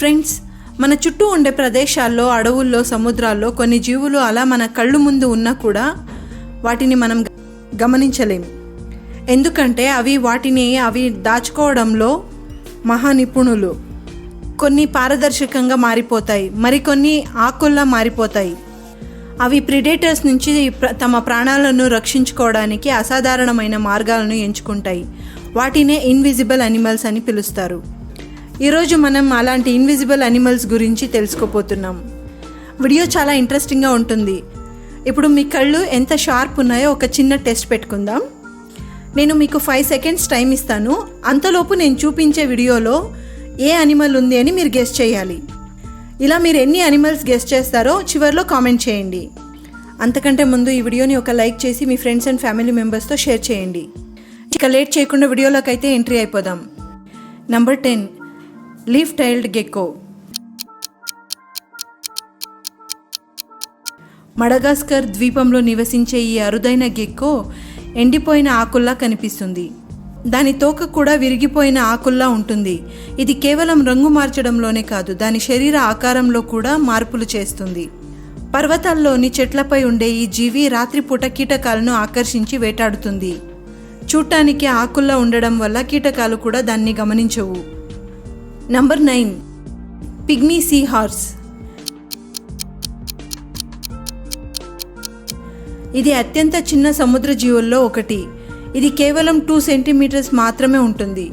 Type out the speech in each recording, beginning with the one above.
Friends, మన చుట్టూ ఉండే ప్రదేశాల్లో, అడవుల్లో, సముద్రాల్లో కొన్ని జీవులు అలా మన కళ్ళు ముందు ఉన్నా కూడా వాటిని మనం గమనించలేం. ఎందుకంటే అవి దాచుకోవడంలో మహా నిపుణులు. కొన్ని పారదర్శకంగా మారిపోతాయి, మరికొన్ని ఆకుల్లా మారిపోతాయి. అవి ప్రిడేటర్స్ నుంచి తమ ప్రాణాలను రక్షించుకోవడానికి అసాధారణమైన మార్గాలను ఎంచుకుంటాయి. వాటినే ఇన్విజిబుల్ అనిమల్స్ అని పిలుస్తారు. ఈరోజు మనం అలాంటి ఇన్విజిబుల్ అనిమల్స్ గురించి తెలుసుకోపోతున్నాం. వీడియో చాలా ఇంట్రెస్టింగ్గా ఉంటుంది. ఇప్పుడు మీ కళ్ళు ఎంత షార్ప్ ఉన్నాయో ఒక చిన్న టెస్ట్ పెట్టుకుందాం. నేను మీకు 5 సెకండ్స్ టైం ఇస్తాను. అంతలోపు నేను చూపించే వీడియోలో ఏ అనిమల్ ఉంది అని మీరు గెస్ చేయాలి. ఇలా మీరు ఎన్ని అనిమల్స్ గెస్ చేస్తారో చివరిలో కామెంట్ చేయండి. అంతకంటే ముందు ఈ వీడియోని ఒక లైక్ చేసి మీ ఫ్రెండ్స్ అండ్ ఫ్యామిలీ మెంబర్స్తో షేర్ చేయండి. ఇక లేట్ చేయకుండా వీడియోలోకి అయితే ఎంట్రీ అయిపోదాం. Number 10, leaf tailed Gecko. Madagascar ద్వీపంలో నివసించే ఈ అరుదైన గెక్కో ఎండిపోయిన ఆకుల్లా కనిపిస్తుంది. దాని తోక కూడా విరిగిపోయిన ఆకుల్లా ఉంటుంది. ఇది కేవలం రంగు మార్చడంలోనే కాదు, దాని శరీర ఆకారంలో కూడా మార్పులు చేస్తుంది. పర్వతాల్లోని చెట్లపై ఉండే ఈ జీవి రాత్రిపూట కీటకాలను ఆకర్షించి వేటాడుతుంది. చూడటానికి ఆకుల్లా ఉండడం వల్ల కీటకాలు కూడా దాన్ని గమనించవు. Number 9, pygmy sea horse. ఇది అత్యంత చిన్న సముద్ర జీవుల్లో ఒకటి. ఇది కేవలం 2 సెంటీమీటర్స్ మాత్రమే ఉంటుంది.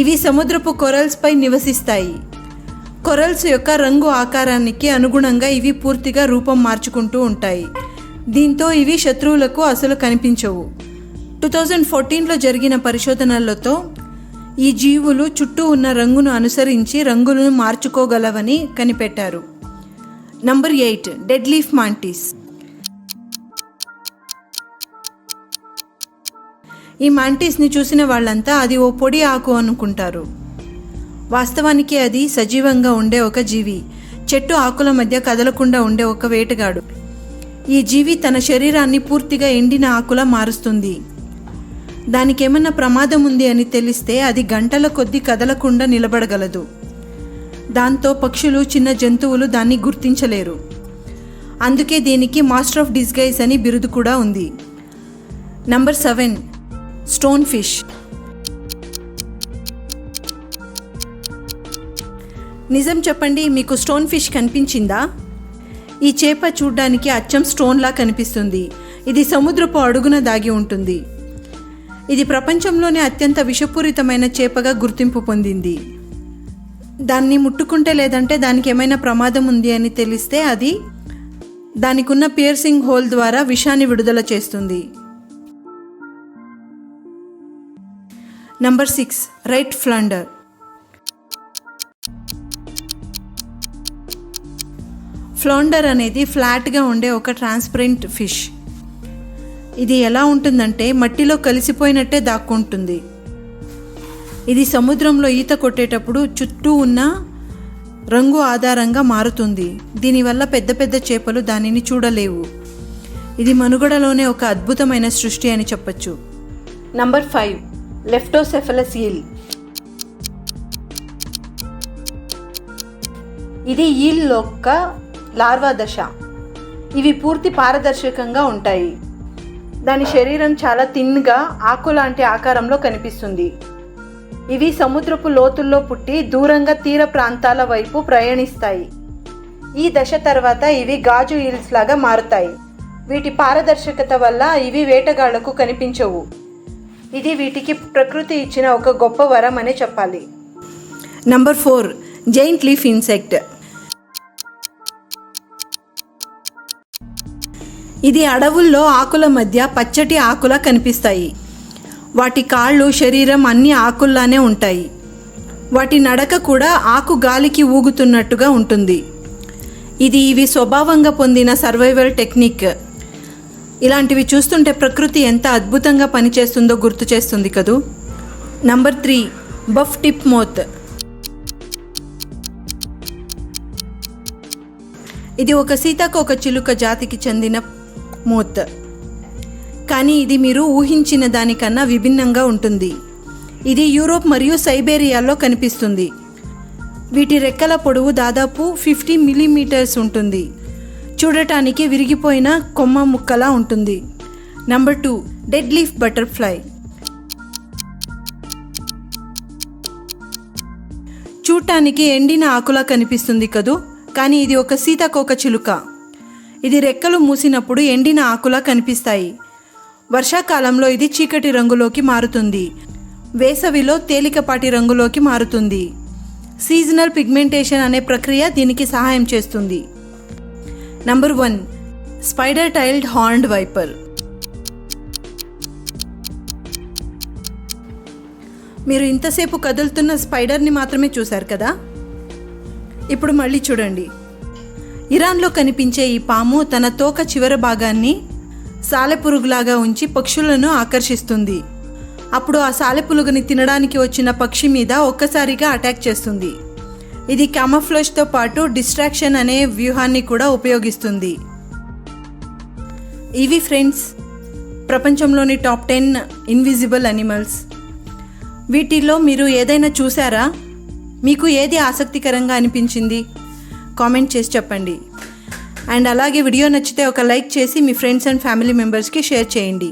ఇవి సముద్రపు కొరల్స్పై నివసిస్తాయి. కొరల్స్ యొక్క రంగు ఆకారానికి అనుగుణంగా ఇవి పూర్తిగా రూపం మార్చుకుంటూ ఉంటాయి. దీంతో ఇవి శత్రువులకు అసలు కనిపించవు. 2014లో జరిగిన పరిశోధనలతో ఈ జీవులు చుట్టూ ఉన్న రంగును అనుసరించి రంగులను మార్చుకోగలవని కనిపెట్టారు. Number 8, dead leaf mantis. ఈ మాంటిస్ని చూసిన వాళ్ళంతా అది ఓ పొడి ఆకు అనుకుంటారు. వాస్తవానికి అది సజీవంగా ఉండే ఒక జీవి. చెట్టు ఆకుల మధ్య కదలకుండా ఉండే ఒక వేటగాడు. ఈ జీవి తన శరీరాన్ని పూర్తిగా ఎండిన ఆకులా మారుస్తుంది. దానికి ఏమన్నా ప్రమాదం ఉంది అని తెలిస్తే అది గంటల కొద్దీ కదలకుండా నిలబడగలదు. దాంతో పక్షులు, చిన్న జంతువులు దాన్ని గుర్తించలేరు. అందుకే దీనికి మాస్టర్ ఆఫ్ డిస్గైజ్ అని బిరుదు కూడా ఉంది. Number 7, stone fish. నిజం చెప్పండి, మీకు స్టోన్ ఫిష్ కనిపించిందా? ఈ చేప చూడ్డానికి అచ్చం స్టోన్లా కనిపిస్తుంది. ఇది సముద్రపు అడుగున దాగి ఉంటుంది. ఇది ప్రపంచంలోనే అత్యంత విషపూరితమైన చేపగా గుర్తింపు పొందింది. దాన్ని ముట్టుకుంటే లేదంటే దానికి ఏమైనా ప్రమాదం ఉంది అని తెలిస్తే అది దానికున్న పియర్సింగ్ హోల్ ద్వారా విషాన్ని విడుదల చేస్తుంది. Number 6, right ఫ్లండర్. ఫ్లాండర్ అనేది ఫ్లాట్గా ఉండే ఒక ట్రాన్స్పరెంట్ ఫిష్. ఇది ఎలా ఉంటుందంటే మట్టిలో కలిసిపోయినట్టే దాక్కుంటుంది. ఇది సముద్రంలో ఈత కొట్టేటప్పుడు చుట్టూ ఉన్న రంగు ఆధారంగా మారుతుంది. దీనివల్ల పెద్ద పెద్ద చేపలు దానిని చూడలేవు. ఇది మనుగడలోనే ఒక అద్భుతమైన సృష్టి అని చెప్పచ్చు. Number 5, leptocephalus eel. ఇది ఈల్ యొక్క లార్వా దశ. ఇవి పూర్తి పారదర్శకంగా ఉంటాయి. దాని శరీరం చాలా థిన్గా ఆకు లాంటి ఆకారంలో కనిపిస్తుంది. ఇవి సముద్రపు లోతుల్లో పుట్టి దూరంగా తీర ప్రాంతాల వైపు ప్రయాణిస్తాయి. ఈ దశ తర్వాత ఇవి గాజు ఈల్స్ లాగా మారుతాయి. వీటి పారదర్శకత వల్ల ఇవి వేటగాళ్లకు కనిపించవు. ఇది వీటికి ప్రకృతి ఇచ్చిన ఒక గొప్ప వరం అనే చెప్పాలి. Number 4, giant leaf insect. ఇది అడవుల్లో ఆకుల మధ్య పచ్చటి ఆకులా కనిపిస్తాయి. వాటి కాళ్ళు, శరీరం అన్ని ఆకుల్లానే ఉంటాయి. వాటి నడక కూడా ఆకు గాలికి ఊగుతున్నట్టుగా ఉంటుంది. ఇవి స్వభావంగా పొందిన సర్వైవల్ టెక్నిక్. ఇలాంటివి చూస్తుంటే ప్రకృతి ఎంత అద్భుతంగా పనిచేస్తుందో గుర్తు చేస్తుంది కదూ. Number 3, buff tip moth. ఇది ఒక సీతాకోక చిలుక జాతికి చెందిన మోత్. కానీ ఇది మీరు ఊహించిన దానికన్నా విభిన్నంగా ఉంటుంది. ఇది యూరోప్ మరియు సైబేరియాలో కనిపిస్తుంది. వీటి రెక్కల పొడవు దాదాపు 50 మిల్లీమీటర్స్ ఉంటుంది. చూడటానికి విరిగిపోయిన కొమ్మ ముక్కలా ఉంటుంది. Number 2, dead leaf butterfly. చూడటానికి ఎండిన ఆకులా కనిపిస్తుంది కదూ, కానీ ఇది ఒక సీతాకోక చిలుక. ఇది రెక్కలు మూసినప్పుడు ఎండిన ఆకులా కనిపిస్తాయి. వర్షాకాలంలో ఇది చీకటి రంగులోకి మారుతుంది. వేసవిలో తేలికపాటి రంగులోకి మారుతుంది. సీజనల్ పిగ్మెంటేషన్ అనే ప్రక్రియ దీనికి సహాయం చేస్తుంది. Number 1, spider tailed horned viper. మీరు ఇంతసేపు కదులుతున్న స్పైడర్ని మాత్రమే చూశారు కదా, ఇప్పుడు మళ్ళీ చూడండి. ఇరాన్లో కనిపించే ఈ పాము తన తోక చివరి భాగాన్ని సాలెపురుగులాగా ఉంచి పక్షులను ఆకర్షిస్తుంది. అప్పుడు ఆ సాలెపురుగుని తినడానికి వచ్చిన పక్షి మీద ఒక్కసారిగా అటాక్ చేస్తుంది. ఇది క్యామోఫ్లేజ్తో పాటు డిస్ట్రాక్షన్ అనే వ్యూహాన్ని కూడా ఉపయోగిస్తుంది. ఇవి ఫ్రెండ్స్, ప్రపంచంలోని టాప్ 10 ఇన్విజిబుల్ అనిమల్స్. వీటిల్లో మీరు ఏదైనా చూసారా? మీకు ఏది ఆసక్తికరంగా అనిపించింది? కామెంట్ చేసి చెప్పండి. అండ్ అలాగే వీడియో నచ్చితే ఒక లైక్ చేసి మీ ఫ్రెండ్స్ అండ్ ఫ్యామిలీ మెంబర్స్కి షేర్ చేయండి.